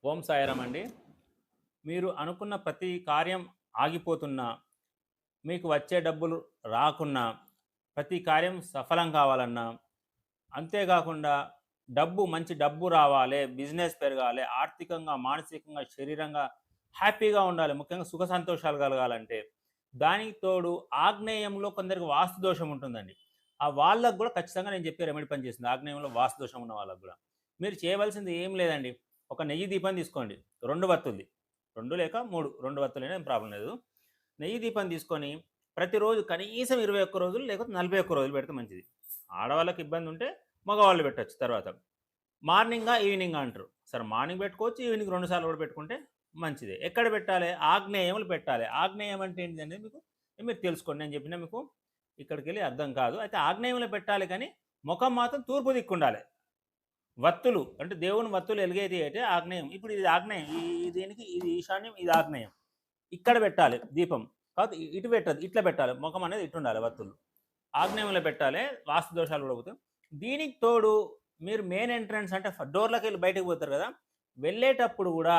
ఓం సాయిరామ్ అండి. మీరు అనుకున్న ప్రతి కార్యం ఆగిపోతున్నా, మీకు వచ్చే డబ్బులు రాకున్నా, ప్రతి కార్యం సఫలం కావాలన్నా, అంతేగాకుండా మంచి డబ్బు రావాలే, బిజినెస్ పెరగాలే, ఆర్థికంగా, మానసికంగా, శరీరంగా హ్యాపీగా ఉండాలి. ముఖ్యంగా సుఖ సంతోషాలు కలగాలంటే, దానికి తోడు ఆగ్నేయంలో కొందరికి వాస్తు దోషం ఉంటుందండి. ఆ వాళ్ళకి గూడా ఖచ్చితంగా నేను చెప్పే రెమెడీ పనిచేస్తుంది. ఆగ్నేయంలో వాస్తు దోషం ఉన్న వాళ్ళకి గూడా. మీరు చేయవలసింది ఏం లేదండి. ఒక నెయ్యి దీపం తీసుకోండి. 2 వత్తులది. 2 లేక 3, 2 వత్తులైనా ఏం ప్రాబ్లమ్ లేదు. నెయ్యి దీపం తీసుకొని ప్రతిరోజు కనీసం 21 రోజులు లేకపోతే 41 రోజులు పెడితే మంచిది. ఆడవాళ్ళకి ఇబ్బంది ఉంటే మగవాళ్ళు పెట్టొచ్చు తర్వాత. మార్నింగా, ఈవినింగా అంటారు. సరే మార్నింగ్ పెట్టుకోవచ్చు, ఈవినింగ్ 2 సార్లు కూడా పెట్టుకుంటే మంచిదే. ఎక్కడ పెట్టాలి? ఆగ్నేయములు పెట్టాలి. ఆగ్నేయం అంటే ఏంటిదనేది మీరు తెలుసుకోండి. నేను చెప్పినా మీకు ఇక్కడికెళ్ళి అర్థం కాదు. అయితే ఆగ్నేయంలో పెట్టాలి కానీ, ముఖం మాత్రం తూర్పు దిక్కుండాలి. వత్తులు అంటే దేవుని వత్తులు ఎలిగేది అయితే ఆగ్నేయం. ఇప్పుడు ఇది ఆగ్నేయం. దీనికి ఇది ఈశాన్యం, ఇది ఆగ్నేయం. ఇక్కడ పెట్టాలి దీపం. కాకపోతే ఇటు పెట్టొద్దు. ఇట్లా పెట్టాలి. ముఖం అనేది ఇటుండాలి వత్తులు. ఆగ్నేయంలో పెట్టాలి. వాస్తు దోషాలు కూడా పోతాయి. దీనికి తోడు మీరు మెయిన్ ఎంట్రన్స్ అంటే డోర్‌లోకెళ్ళి బయటకి పోతారు కదా! వెళ్ళేటప్పుడు గూడా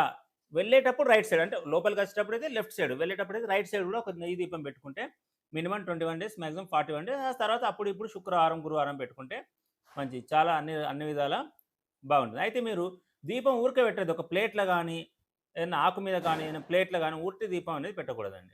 వెళ్ళేటప్పుడు రైట్ సైడ్ అంటే లోపలికి వచ్చేటప్పుడైతే లెఫ్ట్ సైడ్, వెళ్ళేటప్పుడైతే రైట్ సైడ్ కూడా ఒక నెయ్యి దీపం పెట్టుకుంటే మినిమమ్ 21 డేస్, మాక్సిమం 41 డేస్. ఆ తర్వాత అప్పుడు ఇప్పుడు శుక్రవారం, గురువారం పెట్టుకుంటే మంచిది. చాలా అన్ని అన్ని విధాలా బాగుంటుంది. అయితే మీరు దీపం ఊరికే పెట్టొద్దు. ఒక ప్లేట్‌లో గానీ, ఏదన్నా ఆకు మీద కానీ, ఏదైనా ప్లేట్‌లో గానీ ఉట్టి దీపం అనేది పెట్టకూడదండి.